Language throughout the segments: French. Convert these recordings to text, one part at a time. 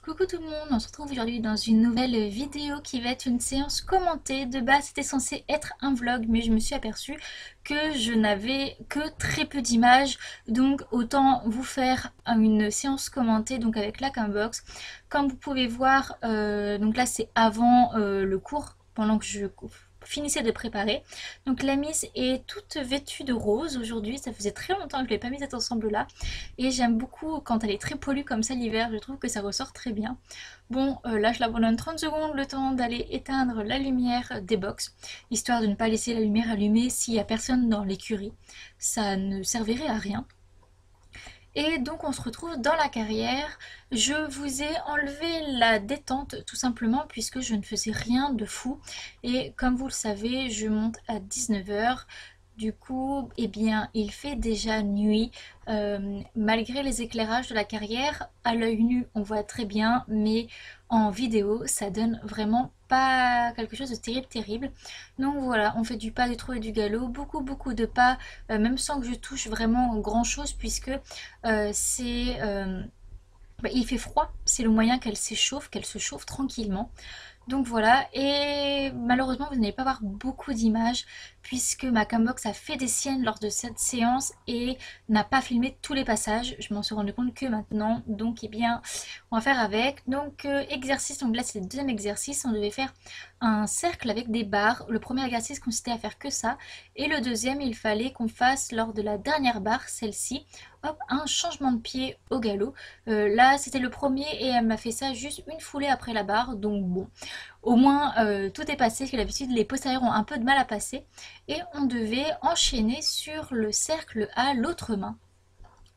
Coucou tout le monde, on se retrouve aujourd'hui dans une nouvelle vidéo qui va être une séance commentée. De base c'était censé être un vlog mais je me suis aperçue que je n'avais que très peu d'images, donc autant vous faire une séance commentée donc avec la Cambox. Comme vous pouvez voir, donc là c'est avant le cours, pendant que je finissais de préparer. Donc la Miss est toute vêtue de rose aujourd'hui, ça faisait très longtemps que je ne l'ai pas mise cet ensemble là. Et j'aime beaucoup quand elle est très poilue comme ça l'hiver, je trouve que ça ressort très bien. Bon, là je l'abandonne 30 secondes, le temps d'aller éteindre la lumière des box, histoire de ne pas laisser la lumière allumée s'il n'y a personne dans l'écurie. Ça ne servirait à rien. Et donc on se retrouve dans la carrière. Je vous ai enlevé la détente tout simplement puisque je ne faisais rien de fou. Et comme vous le savez, je monte à 19 h. Du coup, eh bien, il fait déjà nuit. Malgré les éclairages de la carrière, à l'œil nu, on voit très bien, mais en vidéo, ça donne vraiment pas quelque chose de terrible, terrible. Donc voilà, on fait du pas, du trot et du galop, beaucoup de pas, même sans que je touche vraiment grand chose, puisque il fait froid, c'est le moyen qu'elle se chauffe tranquillement. Donc voilà, et malheureusement vous n'allez pas avoir beaucoup d'images puisque ma Cambox a fait des siennes lors de cette séance et n'a pas filmé tous les passages. Je m'en suis rendu compte que maintenant, donc eh bien on va faire avec. Donc exercice, donc là c'est le deuxième exercice, on devait faire un cercle avec des barres. Le premier exercice consistait à faire que ça et le deuxième il fallait qu'on fasse lors de la dernière barre, celle-ci, hop, un changement de pied au galop. Là c'était le premier et elle m'a fait ça juste une foulée après la barre, donc bon. Au moins, tout est passé, parce que d'habitude, les postérieurs ont un peu de mal à passer. Et on devait enchaîner sur le cercle à l'autre main.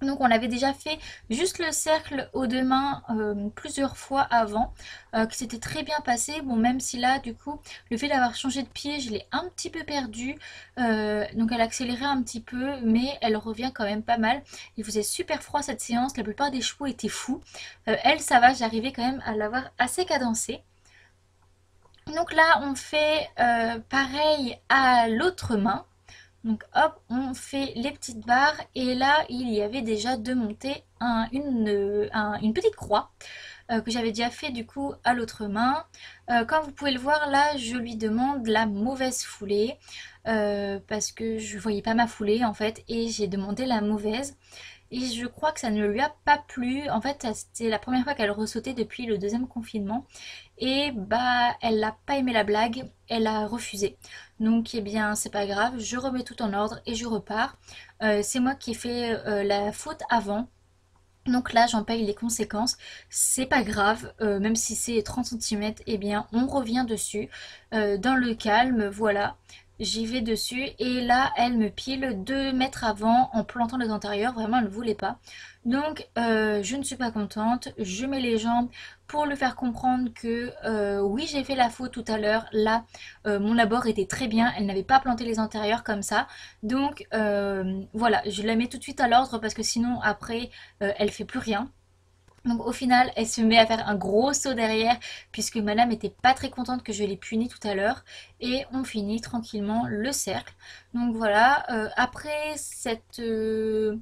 Donc on avait déjà fait juste le cercle aux deux mains plusieurs fois avant, qui s'était très bien passé. Bon, même si là, du coup, le fait d'avoir changé de pied, je l'ai un petit peu perdu. Donc elle a accéléré un petit peu, mais elle revient quand même pas mal. Il faisait super froid cette séance, la plupart des chevaux étaient fous. Elle, ça va, j'arrivais quand même à l'avoir assez cadencée. Donc là, on fait pareil à l'autre main. Donc hop, on fait les petites barres et là, il y avait déjà de monter une petite croix que j'avais déjà fait du coup à l'autre main. Comme vous pouvez le voir là, je lui demande la mauvaise foulée parce que je voyais pas ma foulée en fait et j'ai demandé la mauvaise. Et je crois que ça ne lui a pas plu. En fait, c'était la première fois qu'elle ressautait depuis le deuxième confinement. Et bah, elle n'a pas aimé la blague, elle a refusé. Donc, eh bien, c'est pas grave, je remets tout en ordre et je repars. C'est moi qui ai fait la faute avant. Donc là, j'en paye les conséquences. C'est pas grave, même si c'est 30 cm, eh bien, on revient dessus. Dans le calme, voilà. J'y vais dessus et là elle me pile 2 mètres avant en plantant les antérieurs, vraiment elle ne voulait pas. Donc je ne suis pas contente, je mets les jambes pour lui faire comprendre que oui j'ai fait la faute tout à l'heure, là mon abord était très bien, elle n'avait pas planté les antérieurs comme ça. Donc voilà, je la mets tout de suite à l'ordre parce que sinon après elle fait plus rien. Donc au final, elle se met à faire un gros saut derrière puisque madame était pas très contente que je l'ai punie tout à l'heure. Et on finit tranquillement le cercle. Donc voilà, après ce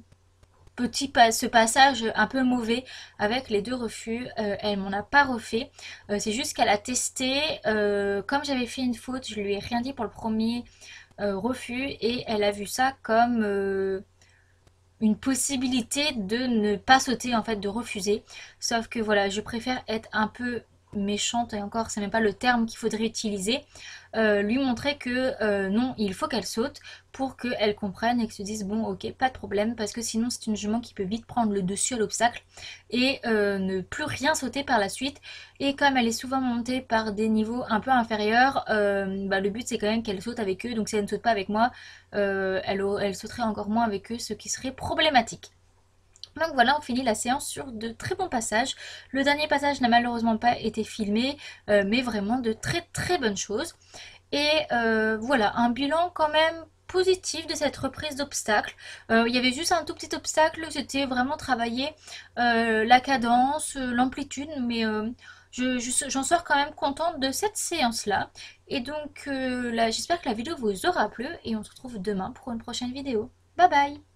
passage un peu mauvais avec les deux refus, elle m'en a pas refait. C'est juste qu'elle a testé, comme j'avais fait une faute, je lui ai rien dit pour le premier refus et elle a vu ça comme une possibilité de ne pas sauter, en fait, de refuser. Sauf que voilà, je préfère être un peu méchante, et encore, c'est même pas le terme qu'il faudrait utiliser, lui montrer que non, il faut qu'elle saute pour qu'elle comprenne et qu'elle se dise bon, ok, pas de problème, parce que sinon c'est une jument qui peut vite prendre le dessus à l'obstacle et ne plus rien sauter par la suite. Et comme elle est souvent montée par des niveaux un peu inférieurs, bah, le but c'est quand même qu'elle saute avec eux, donc si elle ne saute pas avec moi, elle sauterait encore moins avec eux, ce qui serait problématique. Donc voilà, on finit la séance sur de très bons passages. Le dernier passage n'a malheureusement pas été filmé, mais vraiment de très bonnes choses. Et voilà, un bilan quand même positif de cette reprise d'obstacles. Il y avait juste un tout petit obstacle, c'était vraiment travailler la cadence, l'amplitude, mais j'en sors quand même contente de cette séance-là. Et donc là, j'espère que la vidéo vous aura plu et on se retrouve demain pour une prochaine vidéo. Bye bye!